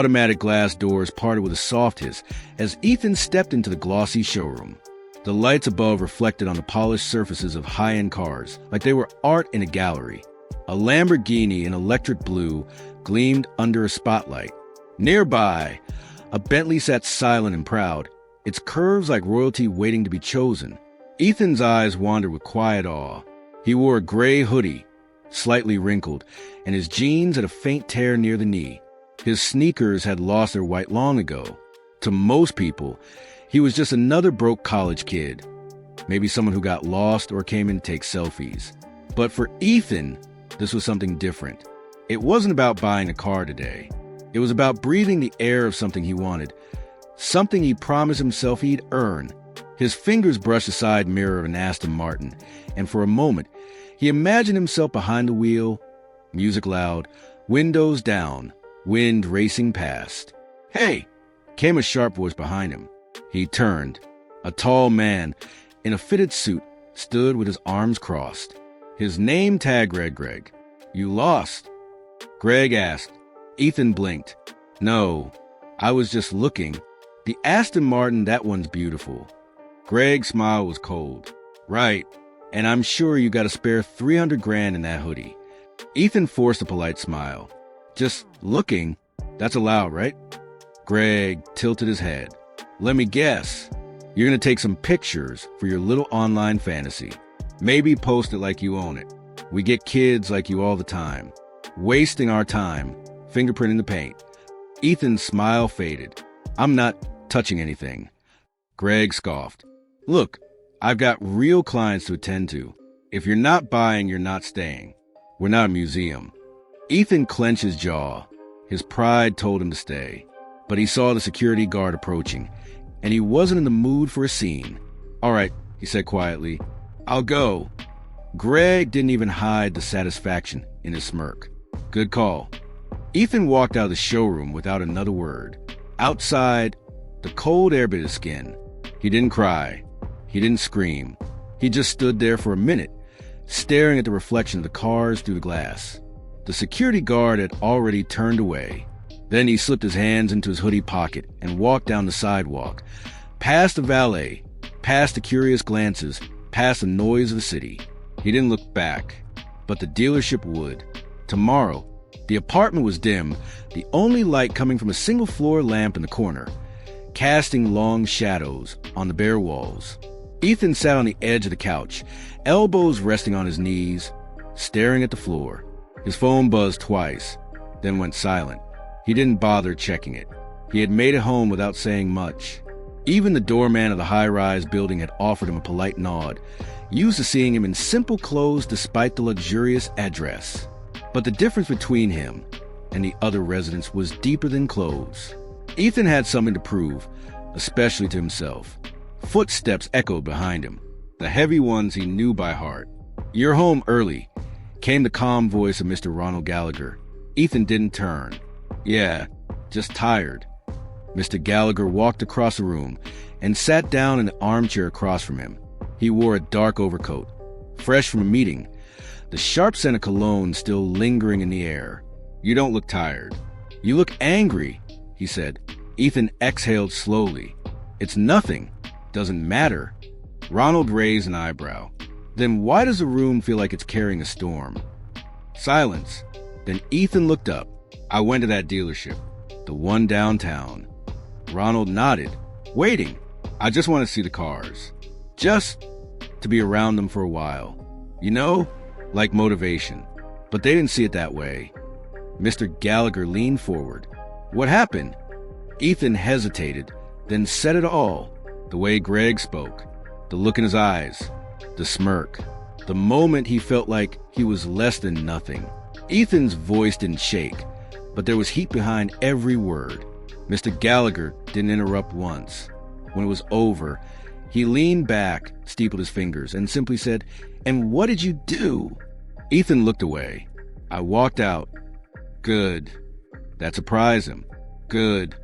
automatic glass doors parted with a soft hiss as Ethan stepped into the glossy showroom. The lights above reflected on the polished surfaces of high-end cars, like they were art in a gallery. A Lamborghini in electric blue gleamed under a spotlight. Nearby, a Bentley sat silent and proud, its curves like royalty waiting to be chosen. Ethan's eyes wandered with quiet awe. He wore a gray hoodie, slightly wrinkled, and his jeans had a faint tear near the knee. His sneakers had lost their white long ago. To most people, he was just another broke college kid. Maybe someone who got lost or came in to take selfies. But for Ethan, this was something different. It wasn't about buying a car today. It was about breathing the air of something he wanted, something he promised himself he'd earn. His fingers brushed the side mirror of an Aston Martin, and for a moment, he imagined himself behind the wheel, music loud, windows down, wind racing past. "Hey!" came a sharp voice behind him. He turned. A tall man, in a fitted suit, stood with his arms crossed. His name tag read Greg. "You lost?" Greg asked. Ethan blinked. "No, I was just looking. The Aston Martin, that one's beautiful." Greg's smile was cold. "Right, and I'm sure you got a spare 300 grand in that hoodie." Ethan forced a polite smile. "Just looking? That's allowed, right?" Greg tilted his head. "Let me guess. You're going to take some pictures for your little online fantasy. Maybe post it like you own it. We get kids like you all the time. Wasting our time, fingerprinting the paint." Ethan's smile faded. "I'm not touching anything." Greg scoffed. "Look, I've got real clients to attend to. If you're not buying, you're not staying. We're not a museum." Ethan clenched his jaw. His pride told him to stay. But he saw the security guard approaching, and he wasn't in the mood for a scene. "All right," he said quietly. "I'll go." Greg didn't even hide the satisfaction in his smirk. "Good call." Ethan walked out of the showroom without another word. Outside, the cold air bit his skin. He didn't cry. He didn't scream. He just stood there for a minute, staring at the reflection of the cars through the glass. The security guard had already turned away. Then he slipped his hands into his hoodie pocket and walked down the sidewalk, past the valet, past the curious glances, past the noise of the city. He didn't look back, but the dealership would. Tomorrow, the apartment was dim, the only light coming from a single-floor lamp in the corner, casting long shadows on the bare walls. Ethan sat on the edge of the couch, elbows resting on his knees, staring at the floor. His phone buzzed twice, then went silent. He didn't bother checking it. He had made it home without saying much. Even the doorman of the high-rise building had offered him a polite nod, used to seeing him in simple clothes despite the luxurious address. But the difference between him and the other residents was deeper than clothes. Ethan had something to prove, especially to himself. Footsteps echoed behind him, the heavy ones he knew by heart. "You're home early," came the calm voice of Mr. Ronald Gallagher. Ethan didn't turn. "Yeah, just tired." Mr. Gallagher walked across the room and sat down in the armchair across from him. He wore a dark overcoat, fresh from a meeting, the sharp scent of cologne still lingering in the air. "You don't look tired. You look angry," he said. Ethan exhaled slowly. "It's nothing. Doesn't matter." Ronald raised an eyebrow. "Then why does the room feel like it's carrying a storm?" Silence. Then Ethan looked up. "I went to that dealership, the one downtown." Ronald nodded. "Waiting. I just want to see the cars. Just to be around them for a while. You know, like motivation." But they didn't see it that way. Mr. Gallagher leaned forward. "What happened?" Ethan hesitated, then said it all. The way Greg spoke, the look in his eyes, the smirk, the moment he felt like he was less than nothing. Ethan's voice didn't shake, but there was heat behind every word. Mr. Gallagher didn't interrupt once. When it was over, he leaned back, steepled his fingers, and simply said, "And what did you do?" Ethan looked away. "I walked out." "Good." That surprised him. "Good."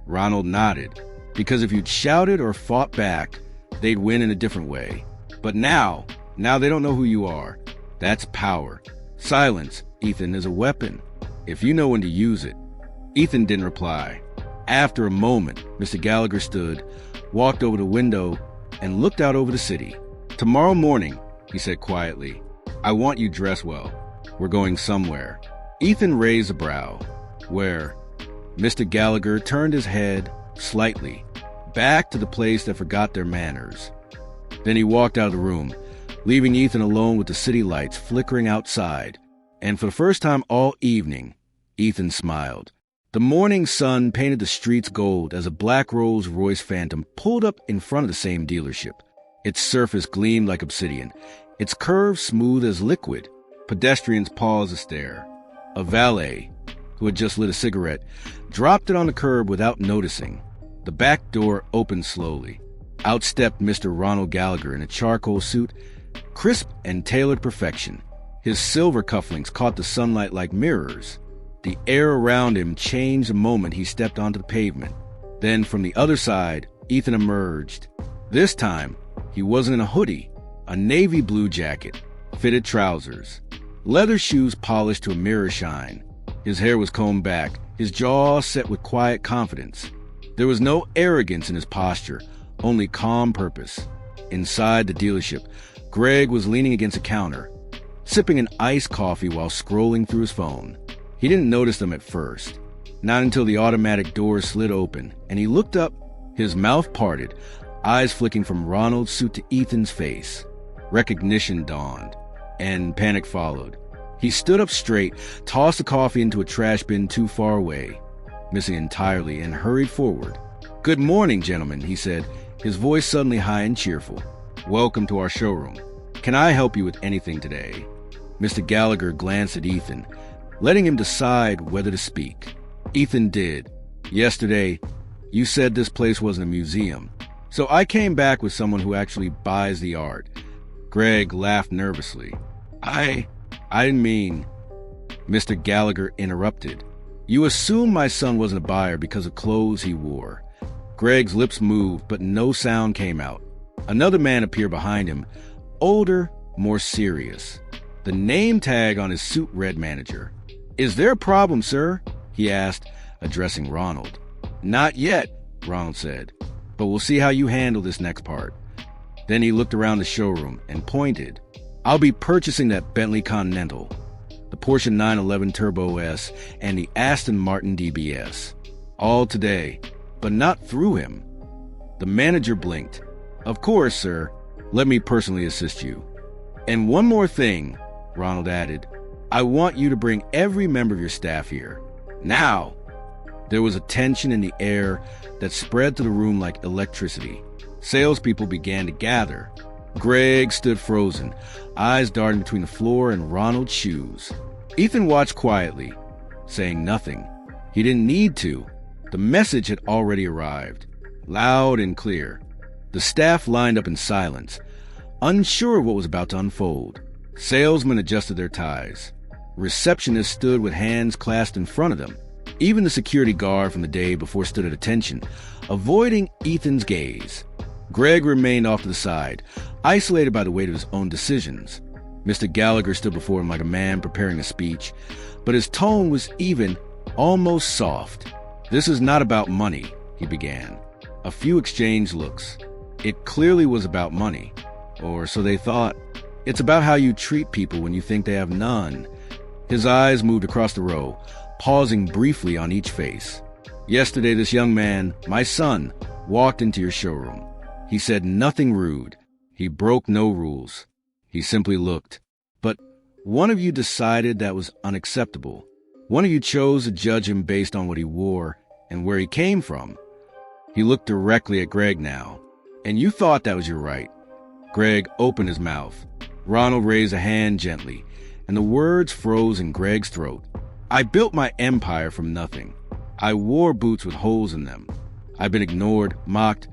Ronald nodded. "Because if you'd shouted or fought back, they'd win in a different way. But now they don't know who you are. That's power. Silence, Ethan, is a weapon, if you know when to use it." Ethan didn't reply. After a moment, Mr. Gallagher stood, walked over the window, and looked out over the city. "Tomorrow morning," he said quietly, "I want you dressed well. We're going somewhere." Ethan raised a brow. "Where?" Mr. Gallagher turned his head slightly, back to the place that forgot their manners. Then he walked out of the room, leaving Ethan alone with the city lights flickering outside. And for the first time all evening, Ethan smiled. The morning sun painted the streets gold as a black Rolls-Royce Phantom pulled up in front of the same dealership. Its surface gleamed like obsidian, its curves smooth as liquid. Pedestrians paused to stare. A valet, who had just lit a cigarette, dropped it on the curb without noticing. The back door opened slowly. Out stepped Mr. Ronald Gallagher in a charcoal suit, crisp and tailored perfection. His silver cufflinks caught the sunlight like mirrors. The air around him changed the moment he stepped onto the pavement. Then from the other side, Ethan emerged. This time, he wasn't in a hoodie, a navy blue jacket, fitted trousers, leather shoes polished to a mirror shine. His hair was combed back, his jaw set with quiet confidence. There was no arrogance in his posture, only calm purpose. Inside the dealership, Greg was leaning against a counter, sipping an iced coffee while scrolling through his phone. He didn't notice them at first, not until the automatic doors slid open, and he looked up, his mouth parted, eyes flicking from Ronald's suit to Ethan's face. Recognition dawned, and panic followed. He stood up straight, tossed the coffee into a trash bin too far away, missing entirely, and hurried forward. "Good morning, gentlemen," he said, his voice suddenly high and cheerful. "Welcome to our showroom. Can I help you with anything today?" Mr. Gallagher glanced at Ethan, letting him decide whether to speak. Ethan did. "Yesterday, you said this place wasn't a museum, so I came back with someone who actually buys the art." Greg laughed nervously. I didn't mean..." Mr. Gallagher interrupted. "You assume my son wasn't a buyer because of clothes he wore." Greg's lips moved, but no sound came out. Another man appeared behind him, older, more serious. The name tag on his suit read manager. "Is there a problem, sir?" he asked, addressing Ronald. "Not yet," Ronald said, "but we'll see how you handle this next part." Then he looked around the showroom and pointed. "I'll be purchasing that Bentley Continental, the Porsche 911 Turbo S, and the Aston Martin DBS. All today, but not through him." The manager blinked. "Of course, sir. Let me personally assist you. And one more thing," Ronald added. "I want you to bring every member of your staff here. Now!" There was a tension in the air that spread through the room like electricity. Salespeople began to gather. Greg stood frozen, eyes darting between the floor and Ronald's shoes. Ethan watched quietly, saying nothing. He didn't need to. The message had already arrived, loud and clear. The staff lined up in silence, unsure of what was about to unfold. Salesmen adjusted their ties. Receptionists stood with hands clasped in front of them. Even the security guard from the day before stood at attention, avoiding Ethan's gaze. Greg remained off to the side, isolated by the weight of his own decisions. Mr. Gallagher stood before him like a man preparing a speech, but his tone was even, almost soft. "This is not about money," he began. A few exchanged looks. It clearly was about money, or so they thought. "It's about how you treat people when you think they have none." His eyes moved across the row, pausing briefly on each face. "Yesterday, this young man, my son, walked into your showroom. He said nothing rude. He broke no rules. He simply looked. But one of you decided that was unacceptable. One of you chose to judge him based on what he wore and where he came from." He looked directly at Greg now. "And you thought that was your right." Greg opened his mouth. Ronald raised a hand gently, and the words froze in Greg's throat. "I built my empire from nothing. I wore boots with holes in them. I've been ignored, mocked,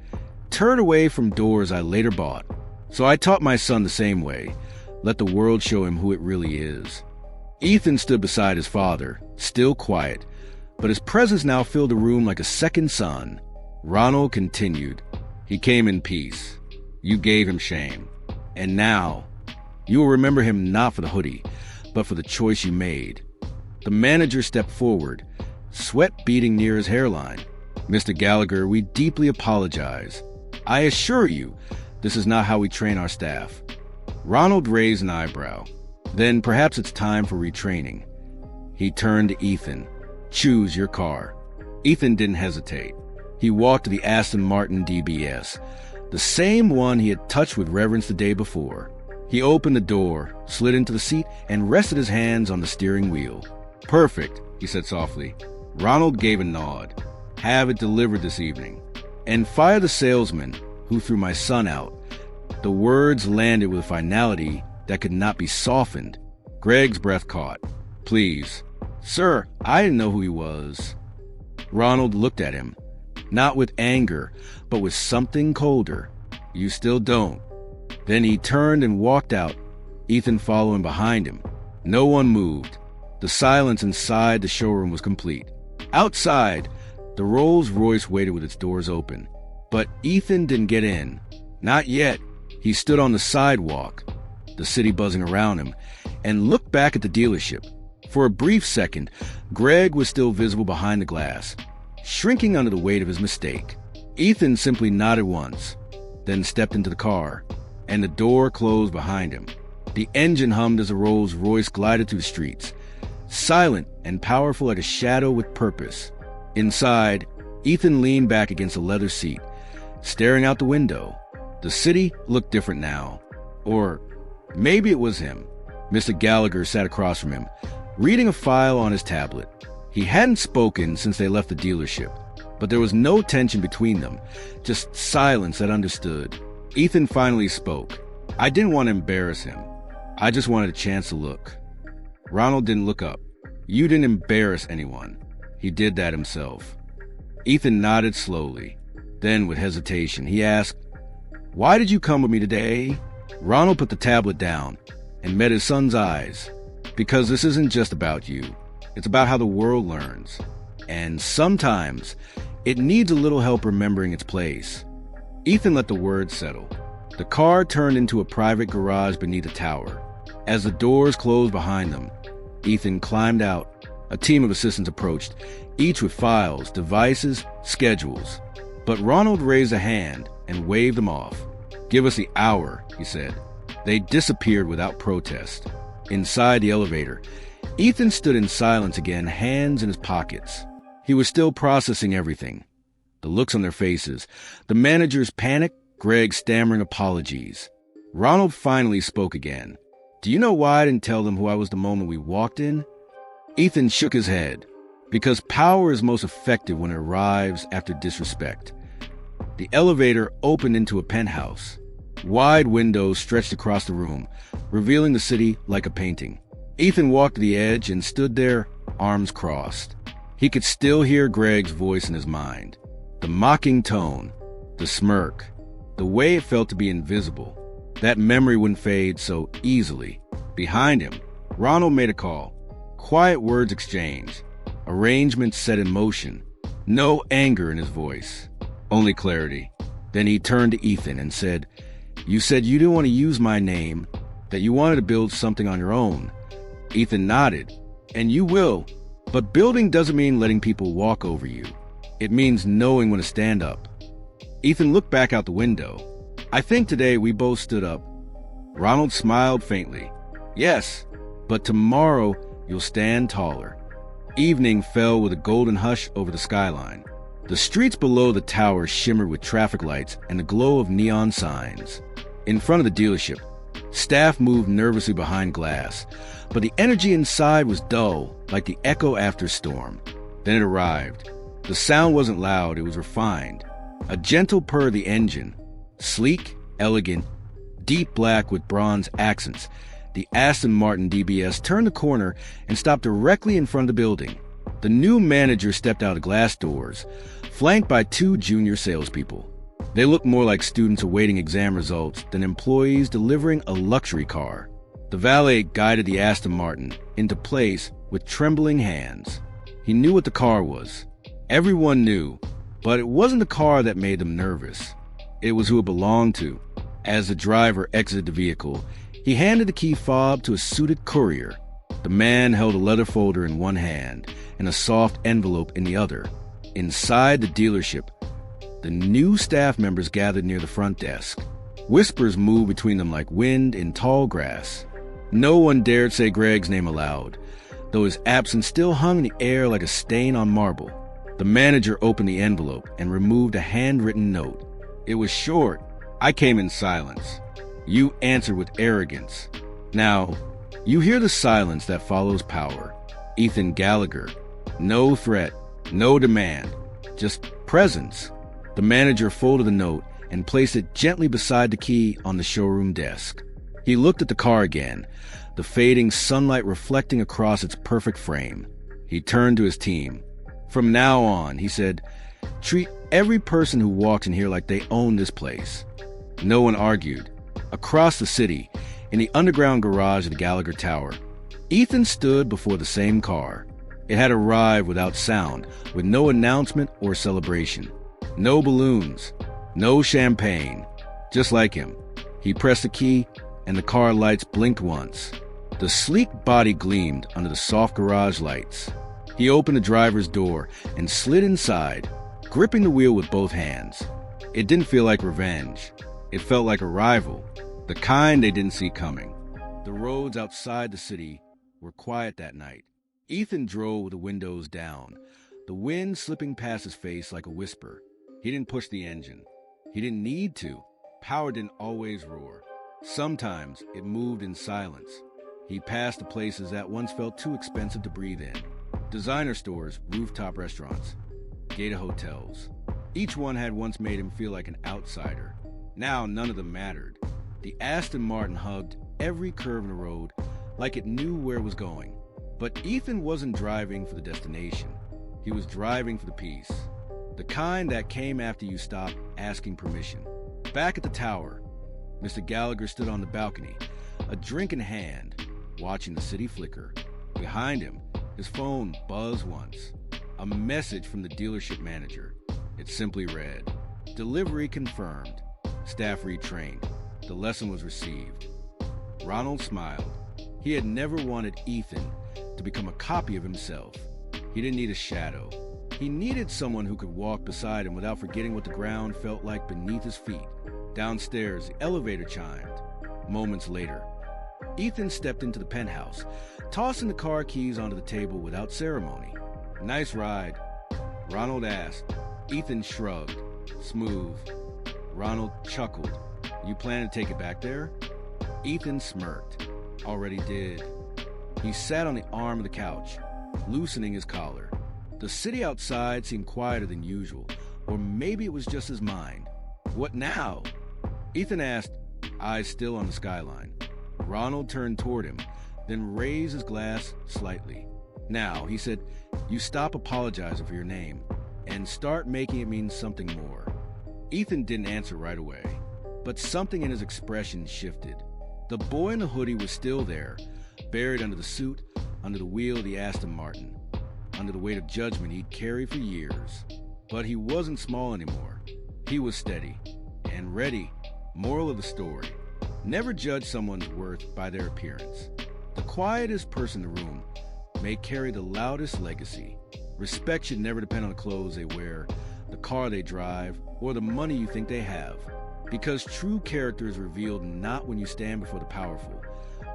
turned away from doors I later bought. So I taught my son the same way. Let the world show him who it really is." Ethan stood beside his father, still quiet, but his presence now filled the room like a second son. Ronald continued. "He came in peace. You gave him shame. And now, you will remember him not for the hoodie, but for the choice you made." The manager stepped forward, sweat beading near his hairline. "Mr. Gallagher, we deeply apologize. I assure you, this is not how we train our staff." Ronald raised an eyebrow. "Then perhaps it's time for retraining." He turned to Ethan. "Choose your car." Ethan didn't hesitate. He walked to the Aston Martin DBS, the same one he had touched with reverence the day before. He opened the door, slid into the seat, and rested his hands on the steering wheel. "Perfect," he said softly. Ronald gave a nod. "Have it delivered this evening. And fire the salesman who threw my son out." The words landed with a finality that could not be softened. Greg's breath caught. "Please." "Sir, I didn't know who he was." Ronald looked at him, not with anger, but with something colder. "You still don't." Then he turned and walked out, Ethan following behind him. No one moved. The silence inside the showroom was complete. Outside, the Rolls-Royce waited with its doors open. But Ethan didn't get in. Not yet. He stood on the sidewalk, the city buzzing around him, and looked back at the dealership. For a brief second, Greg was still visible behind the glass, shrinking under the weight of his mistake. Ethan simply nodded once, then stepped into the car, and the door closed behind him. The engine hummed as the Rolls-Royce glided through the streets, silent and powerful like a shadow with purpose. Inside, Ethan leaned back against a leather seat, staring out the window. The city looked different now. Or maybe it was him. Mr. Gallagher sat across from him, reading a file on his tablet. He hadn't spoken since they left the dealership, but there was no tension between them, just silence that understood. Ethan finally spoke. "I didn't want to embarrass him. I just wanted a chance to look." Ronald didn't look up. "You didn't embarrass anyone. He did that himself." Ethan nodded slowly. Then, with hesitation, he asked, "Why did you come with me today?" Ronald put the tablet down and met his son's eyes. "Because this isn't just about you. It's about how the world learns. And sometimes it needs a little help remembering its place." Ethan let the words settle. The car turned into a private garage beneath a tower. As the doors closed behind them, Ethan climbed out. A team of assistants approached, each with files, devices, schedules. But Ronald raised a hand and waved them off. "Give us the hour," he said. They disappeared without protest. Inside the elevator, Ethan stood in silence again, hands in his pockets. He was still processing everything. The looks on their faces, the manager's panic, Greg stammering apologies. Ronald finally spoke again. "Do you know why I didn't tell them who I was the moment we walked in?" Ethan shook his head. "Because power is most effective when it arrives after disrespect." The elevator opened into a penthouse. Wide windows stretched across the room, revealing the city like a painting. Ethan walked to the edge and stood there, arms crossed. He could still hear Greg's voice in his mind. The mocking tone, the smirk, the way it felt to be invisible. That memory wouldn't fade so easily. Behind him, Ronald made a call. Quiet words exchanged. Arrangements set in motion. No anger in his voice, only clarity. Then he turned to Ethan and said, "You said you didn't want to use my name, that you wanted to build something on your own." Ethan nodded. "And you will, but building doesn't mean letting people walk over you. It means knowing when to stand up." Ethan looked back out the window. "I think today we both stood up." Ronald smiled faintly. "Yes, but tomorrow you'll stand taller." Evening fell with a golden hush over the skyline. The streets below the tower shimmered with traffic lights and the glow of neon signs. In front of the dealership, staff moved nervously behind glass, but the energy inside was dull, like the echo after a storm. Then it arrived. The sound wasn't loud, it was refined. A gentle purr of the engine. Sleek, elegant, deep black with bronze accents. The Aston Martin DBS turned the corner and stopped directly in front of the building. The new manager stepped out of glass doors, flanked by two junior salespeople. They looked more like students awaiting exam results than employees delivering a luxury car. The valet guided the Aston Martin into place with trembling hands. He knew what the car was. Everyone knew, but it wasn't the car that made them nervous. It was who it belonged to. As the driver exited the vehicle, he handed the key fob to a suited courier. The man held a leather folder in one hand and a soft envelope in the other. Inside the dealership, the new staff members gathered near the front desk. Whispers moved between them like wind in tall grass. No one dared say Greg's name aloud, though his absence still hung in the air like a stain on marble. The manager opened the envelope and removed a handwritten note. It was short. I came in silence. You answered with arrogance. Now, you hear the silence that follows power. Ethan Gallagher. No threat, no demand, just presence. The manager folded the note and placed it gently beside the key on the showroom desk. He looked at the car again, the fading sunlight reflecting across its perfect frame. He turned to his team. From now on, he said, treat every person who walks in here like they own this place. No one argued. Across the city, in the underground garage of the Gallagher Tower, Ethan stood before the same car. It had arrived without sound, with no announcement or celebration. No balloons, no champagne. Just like him, he pressed the key and the car lights blinked once. The sleek body gleamed under the soft garage lights. He opened the driver's door and slid inside, gripping the wheel with both hands. It didn't feel like revenge. It felt like arrival, the kind they didn't see coming. The roads outside the city were quiet that night. Ethan drove with the windows down, the wind slipping past his face like a whisper. He didn't push the engine. He didn't need to. Power didn't always roar. Sometimes it moved in silence. He passed the places that once felt too expensive to breathe in. Designer stores, rooftop restaurants, gated hotels. Each one had once made him feel like an outsider. Now none of them mattered. The Aston Martin hugged every curve in the road like it knew where it was going. But Ethan wasn't driving for the destination. He was driving for the peace. The kind that came after you stopped asking permission. Back at the tower, Mr. Gallagher stood on the balcony, a drink in hand, watching the city flicker. Behind him, his phone buzzed once. A message from the dealership manager. It simply read, "Delivery confirmed. Staff retrained." The lesson was received. Ronald smiled. He had never wanted Ethan to become a copy of himself. He didn't need a shadow. He needed someone who could walk beside him without forgetting what the ground felt like beneath his feet. Downstairs, the elevator chimed. Moments later, Ethan stepped into the penthouse, tossing the car keys onto the table without ceremony. "Nice ride," Ronald asked. Ethan shrugged. "Smooth." Ronald chuckled. "You plan to take it back there?" Ethan smirked. "Already did." He sat on the arm of the couch, loosening his collar. The city outside seemed quieter than usual, or maybe it was just his mind. "What now?" Ethan asked, eyes still on the skyline. Ronald turned toward him, then raised his glass slightly. "Now," he said, "you stop apologizing for your name and start making it mean something more." Ethan didn't answer right away, but something in his expression shifted. The boy in the hoodie was still there, buried under the suit, under the wheel of the Aston Martin, under the weight of judgment he'd carried for years. But he wasn't small anymore. He was steady and ready. Moral of the story: never judge someone's worth by their appearance. The quietest person in the room may carry the loudest legacy. Respect should never depend on the clothes they wear, the car they drive, or the money you think they have. Because true character is revealed not when you stand before the powerful,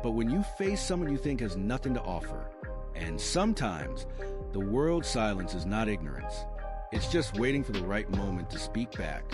but when you face someone you think has nothing to offer. And sometimes, the world's silence is not ignorance. It's just waiting for the right moment to speak back.